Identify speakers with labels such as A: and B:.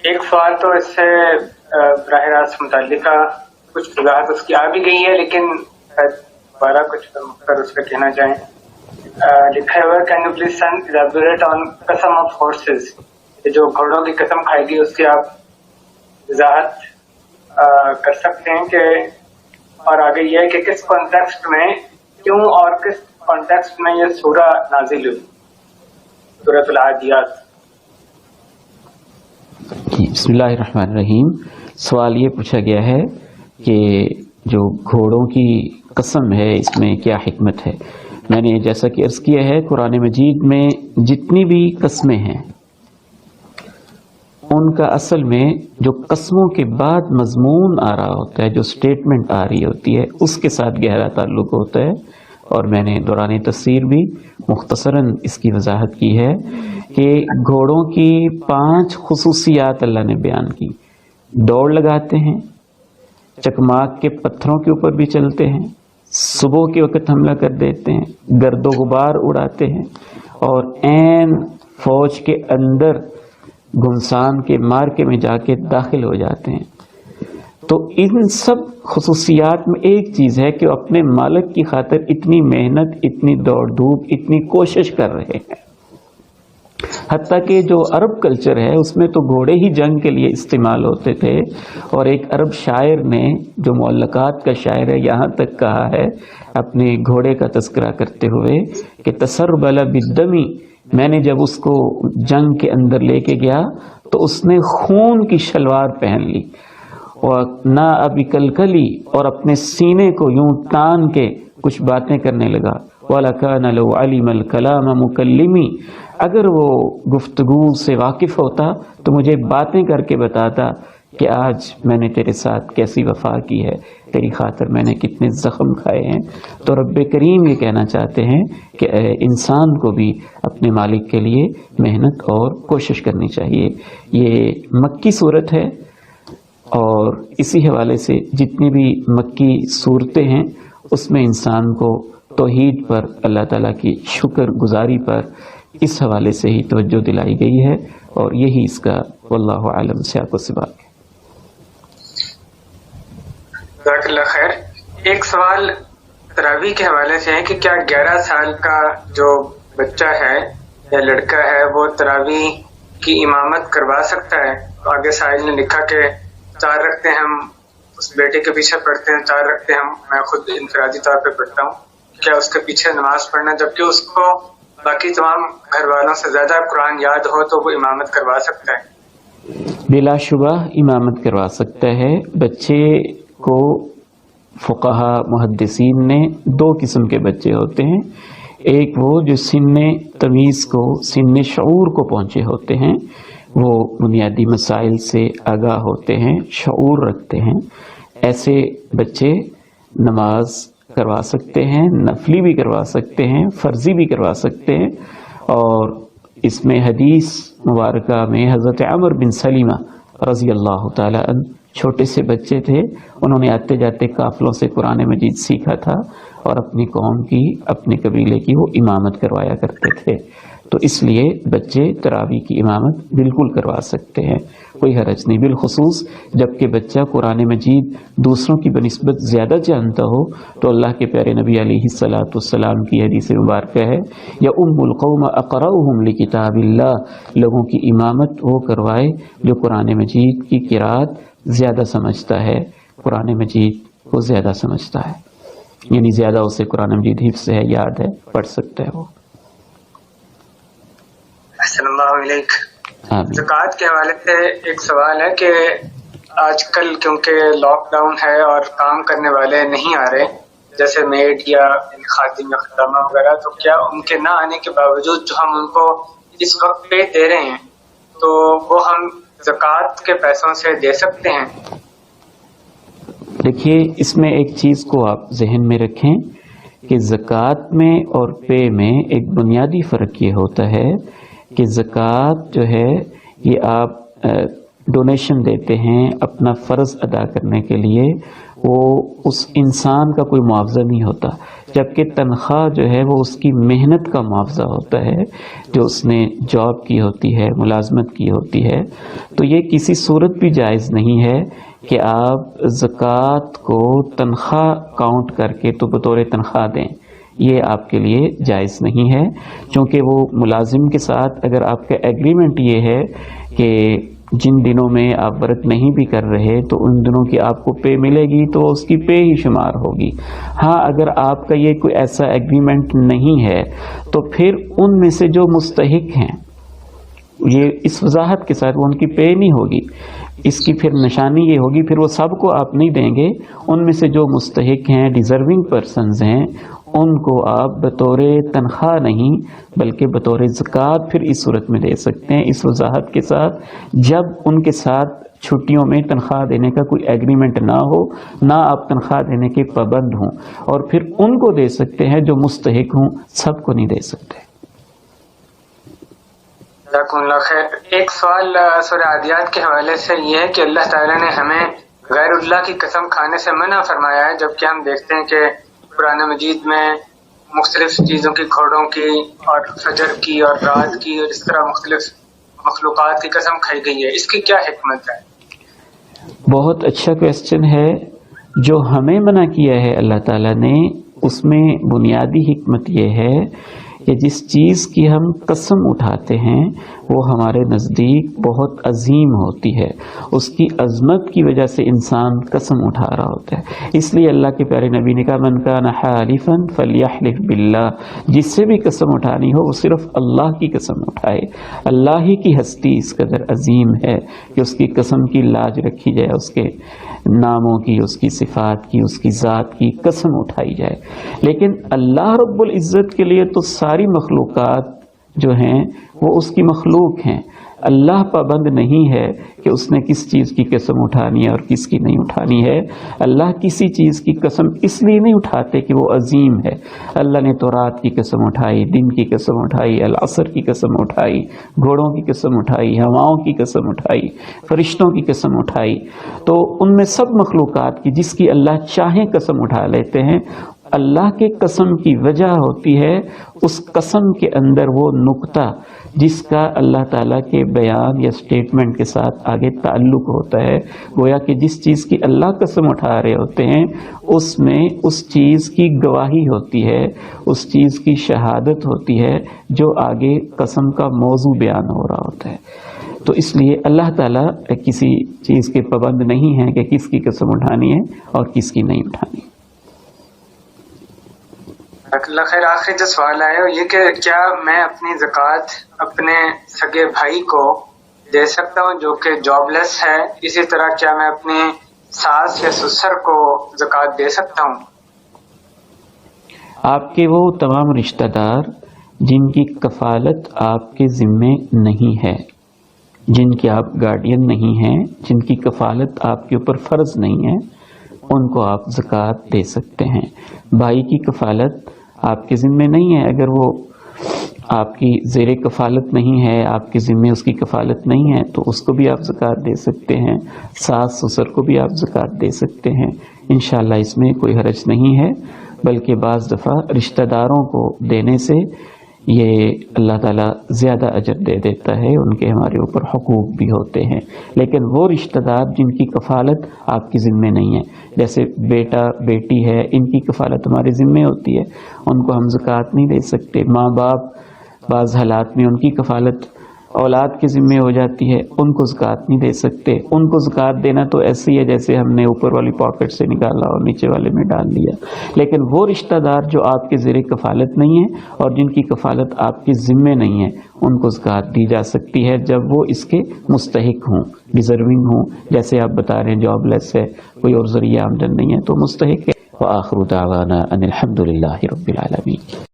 A: ایک سوال تو اس سے براہ راست متعلقہ کچھ وضاحت اس کی آ بھی گئی ہے، لیکن دوبارہ کچھ مختصر اس پہ کہنا چاہیں. لکھا ہوا can you please elaborate on قسم آف ہارسز، جو گھوڑوں کی قسم کھائی گئی اس کی آپ وضاحت کر سکتے ہیں کہ، اور آگے یہ ہے کہ کس کانٹیکسٹ میں، کیوں اور کس کانٹیکسٹ میں یہ سورہ نازل ہوئی، سورۃ العادیات.
B: بسم اللہ الرحمن الرحیم. سوال یہ پوچھا گیا ہے کہ جو گھوڑوں کی قسم ہے اس میں کیا حکمت ہے. میں نے جیسا کہ عرض کیا ہے، قرآن مجید میں جتنی بھی قسمیں ہیں ان کا اصل میں جو قسموں کے بعد مضمون آ رہا ہوتا ہے، جو سٹیٹمنٹ آ رہی ہوتی ہے، اس کے ساتھ گہرا تعلق ہوتا ہے. اور میں نے دوران تفسیر بھی مختصراً اس کی وضاحت کی ہے کہ گھوڑوں کی 5 خصوصیات اللہ نے بیان کی. دوڑ لگاتے ہیں، چکماک کے پتھروں کے اوپر بھی چلتے ہیں، صبح کے وقت حملہ کر دیتے ہیں، گرد و غبار اڑاتے ہیں، اور عین فوج کے اندر گھمسان کے مارکے میں جا کے داخل ہو جاتے ہیں. تو ان سب خصوصیات میں ایک چیز ہے کہ وہ اپنے مالک کی خاطر اتنی محنت، اتنی دوڑ دھوپ، اتنی کوشش کر رہے ہیں. حتیٰ کہ جو عرب کلچر ہے اس میں تو گھوڑے ہی جنگ کے لیے استعمال ہوتے تھے. اور ایک عرب شاعر نے، جو معلقات کا شاعر ہے، یہاں تک کہا ہے اپنے گھوڑے کا تذکرہ کرتے ہوئے کہ تسربل بالدمی، میں نے جب اس کو جنگ کے اندر لے کے گیا تو اس نے خون کی شلوار پہن لی، اور نہ ابھی کلکلی، اور اپنے سینے کو یوں تان کے کچھ باتیں کرنے لگا. وَلَكَانَ لَوْ عَلِمَ الْكَلَامَ مُكَلِّمِي، اگر وہ گفتگو سے واقف ہوتا تو مجھے باتیں کر کے بتاتا کہ آج میں نے تیرے ساتھ کیسی وفا کی ہے، تیری خاطر میں نے کتنے زخم کھائے ہیں. تو رب کریم یہ کہنا چاہتے ہیں کہ انسان کو بھی اپنے مالک کے لیے محنت اور کوشش کرنی چاہیے. یہ مکی صورت ہے، اور اسی حوالے سے جتنی بھی مکی صورتیں ہیں اس میں انسان کو توحید پر، اللہ تعالیٰ کی شکر گزاری پر اس حوالے سے ہی توجہ دلائی گئی ہے، اور یہی اس کا واللہ عالم سیاق و سباق ہے.
A: جزاک اللہ خیر. ایک سوال تراویح کے حوالے سے ہے کہ کیا 11 سال کا جو بچہ ہے یا لڑکا ہے وہ تراویح کی امامت کروا سکتا ہے؟ آگے سائل نے لکھا کہ 4 رکعتیں ہم اس بیٹے کے پیچھے پڑھتے ہیں، 4 رکعتیں میں خود انفرادی طور پہ پڑھتا ہوں. کیا اس کے پیچھے نماز پڑھنا، جبکہ اس کو باقی تمام گھر والوں سے زیادہ قرآن یاد ہو، تو وہ امامت کروا سکتا ہے؟
B: بلا شبہ امامت کروا سکتا ہے. بچے کو فقہا محدثین نے 2 قسم کے بچے ہوتے ہیں. ایک وہ جو سن تمیز کو، سن شعور کو پہنچے ہوتے ہیں، وہ بنیادی مسائل سے آگاہ ہوتے ہیں، شعور رکھتے ہیں. ایسے بچے نماز کروا سکتے ہیں، نفلی بھی کروا سکتے ہیں، فرضی بھی کروا سکتے ہیں. اور اس میں حدیث مبارکہ میں حضرت عمر بن سلیمہ رضی اللہ تعالی عنہ چھوٹے سے بچے تھے، انہوں نے آتے جاتے قافلوں سے قرآن مجید سیکھا تھا، اور اپنی قوم کی، اپنے قبیلے کی وہ امامت کروایا کرتے تھے. تو اس لیے بچے تراویح کی امامت بالکل کروا سکتے ہیں، کوئی حرج نہیں. بالخصوص جب کہ بچہ قرآن مجید دوسروں کی بنسبت زیادہ جانتا ہو، تو اللہ کے پیارے نبی علیہ الصلاۃ والسلام کی حدیث مبارکہ ہے، یا ام القوم اقرؤہم لکتاب اللہ، لوگوں کی امامت وہ کروائے جو قرآن مجید کی قرات زیادہ سمجھتا ہے، قرآن مجید کو زیادہ سمجھتا ہے، یعنی زیادہ اسے قرآن مجید حفظ ہے، یاد ہے، پڑھ سکتا ہے وہ.
A: احسن اللہ علیک.
B: آمین.
A: زکوٰۃ کے حوالے سے ایک سوال ہے کہ آج کل کیونکہ لاک ڈاؤن ہے اور کام کرنے والے نہیں آ رہے، جیسے میڈ یا خادم یا خدامہ وغیرہ، تو کیا ان کے نہ آنے کے باوجود جو ہم ان کو اس وقت پے دے رہے ہیں تو وہ ہم زکوٰۃ کے پیسوں سے دے سکتے ہیں؟
B: دیکھیے، اس میں ایک چیز کو آپ ذہن میں رکھیں کہ زکوٰۃ میں اور پے میں ایک بنیادی فرق یہ ہوتا ہے کہ زکوٰۃ جو ہے یہ آپ ڈونیشن دیتے ہیں اپنا فرض ادا کرنے کے لیے، وہ اس انسان کا کوئی معاوضہ نہیں ہوتا، جبکہ تنخواہ جو ہے وہ اس کی محنت کا معاوضہ ہوتا ہے جو اس نے جاب کی ہوتی ہے، ملازمت کی ہوتی ہے۔ تو یہ کسی صورت بھی جائز نہیں ہے کہ آپ زکوٰۃ کو تنخواہ کاؤنٹ کر کے تو بطور تنخواہ دیں، یہ آپ کے لیے جائز نہیں ہے، چونکہ وہ ملازم کے ساتھ اگر آپ کا ایگریمنٹ یہ ہے کہ جن دنوں میں آپ ورک نہیں بھی کر رہے تو ان دنوں کی آپ کو پے ملے گی تو اس کی پے ہی شمار ہوگی۔ ہاں اگر آپ کا یہ کوئی ایسا ایگریمنٹ نہیں ہے تو پھر ان میں سے جو مستحق ہیں، یہ اس وضاحت کے ساتھ وہ ان کی پے نہیں ہوگی، اس کی پھر نشانی یہ ہوگی، پھر وہ سب کو آپ نہیں دیں گے، ان میں سے جو مستحق ہیں، ڈیزرونگ پرسنز ہیں، ان کو آپ بطور تنخواہ نہیں بلکہ بطور زکوٰۃ پھر اس صورت میں دے سکتے ہیں، اس وضاحت کے ساتھ جب ان کے ساتھ چھٹیوں میں تنخواہ دینے کا کوئی ایگریمنٹ نہ ہو، نہ آپ تنخواہ دینے کے پابند ہوں، اور پھر ان کو دے سکتے ہیں جو مستحق ہوں، سب کو نہیں دے سکتے۔
A: جزاکم اللہ خیر۔ ایک سوال سورہ عادیات کے حوالے سے یہ ہے کہ اللہ تعالیٰ نے ہمیں غیر اللہ کی قسم کھانے سے منع فرمایا ہے، جبکہ ہم دیکھتے ہیں کہ قرآن مجید میں مختلف چیزوں کی، گھوڑوں کی اور فجر کی اور رات کی اور اس طرح مختلف مخلوقات کی قسم کھائی گئی ہے، اس کی کیا حکمت ہے؟
B: بہت اچھا کویسچن ہے۔ جو ہمیں منع کیا ہے اللہ تعالیٰ نے، اس میں بنیادی حکمت یہ ہے کہ جس چیز کی ہم قسم اٹھاتے ہیں وہ ہمارے نزدیک بہت عظیم ہوتی ہے، اس کی عظمت کی وجہ سے انسان قسم اٹھا رہا ہوتا ہے۔ اس لیے اللہ کے پیارے نبی نے کہا من کان حالفا فلیحلف باللہ، جس سے بھی قسم اٹھانی ہو وہ صرف اللہ کی قسم اٹھائے۔ اللہ ہی کی ہستی اس قدر عظیم ہے کہ اس کی قسم کی لاج رکھی جائے، اس کے ناموں کی، اس کی صفات کی، اس کی ذات کی قسم اٹھائی جائے۔ لیکن اللہ رب العزت کے لیے تو ساری مخلوقات جو ہیں وہ اس کی مخلوق ہیں، اللہ پابند نہیں ہے کہ اس نے کس چیز کی قسم اٹھانی ہے اور کس کی نہیں اٹھانی ہے۔ اللہ کسی چیز کی قسم اس لیے نہیں اٹھاتے کہ وہ عظیم ہے۔ اللہ نے تو رات کی قسم اٹھائی، دن کی قسم اٹھائی، العصر کی قسم اٹھائی، گھوڑوں کی قسم اٹھائی، ہواؤں کی قسم اٹھائی، فرشتوں کی قسم اٹھائی، تو ان میں سب مخلوقات کی جس کی اللہ چاہیں قسم اٹھا لیتے ہیں۔ اللہ کے قسم کی وجہ ہوتی ہے اس قسم کے اندر وہ نقطہ جس کا اللہ تعالیٰ کے بیان یا سٹیٹمنٹ کے ساتھ آگے تعلق ہوتا ہے، گویا کہ جس چیز کی اللہ قسم اٹھا رہے ہوتے ہیں اس میں اس چیز کی گواہی ہوتی ہے، اس چیز کی شہادت ہوتی ہے جو آگے قسم کا موضوع بیان ہو رہا ہوتا ہے۔ تو اس لیے اللہ تعالیٰ کسی چیز کے پابند نہیں ہے کہ کس کی قسم اٹھانی ہے اور کس کی نہیں اٹھانی۔
A: اللہ خیر، آخری جو سوال ہے وہ یہ کہ کیا میں اپنی زکوٰۃ اپنے سگے بھائی کو دے سکتا ہوں جو کہ جاب لیس ہے؟ اسی طرح کیا میں اپنی ساس یا سسر کو زکوٰۃ دے سکتا ہوں؟
B: آپ کے وہ تمام رشتہ دار جن کی کفالت آپ کے ذمے نہیں ہے، جن کے آپ گارڈین نہیں ہیں، جن کی کفالت آپ کے اوپر فرض نہیں ہے، ان کو آپ زکوٰۃ دے سکتے ہیں۔ بھائی کی کفالت آپ کے ذمے نہیں ہے، اگر وہ آپ کی زیر کفالت نہیں ہے، آپ کے ذمے اس کی کفالت نہیں ہے تو اس کو بھی آپ زکوٰۃ دے سکتے ہیں، ساس سسر کو بھی آپ زکوٰۃ دے سکتے ہیں۔ انشاءاللہ اس میں کوئی حرج نہیں ہے، بلکہ بعض دفعہ رشتہ داروں کو دینے سے یہ اللہ تعالیٰ زیادہ اجر دے دیتا ہے، ان کے ہمارے اوپر حقوق بھی ہوتے ہیں۔ لیکن وہ رشتہ دار جن کی کفالت آپ کے ذمے نہیں ہے، جیسے بیٹا بیٹی ہے، ان کی کفالت ہمارے ذمے ہوتی ہے، ان کو ہم زکوٰۃ نہیں دے سکتے۔ ماں باپ بعض حالات میں ان کی کفالت اولاد کے ذمے ہو جاتی ہے، ان کو زکوٰۃ نہیں دے سکتے۔ ان کو زکوٰۃ دینا تو ایسی ہے جیسے ہم نے اوپر والی پاکٹ سے نکالا اور نیچے والے میں ڈال دیا۔ لیکن وہ رشتہ دار جو آپ کے زیر کفالت نہیں ہیں اور جن کی کفالت آپ کے ذمے نہیں ہے، ان کو زکوٰۃ دی جا سکتی ہے جب وہ اس کے مستحق ہوں، ڈیزرونگ ہوں۔ جیسے آپ بتا رہے ہیں جاب لیس ہے، کوئی اور ذریعہ آمدن نہیں ہے تو مستحق ہے۔ وآخر دعوانا ان الحمد للہ رب العالمین۔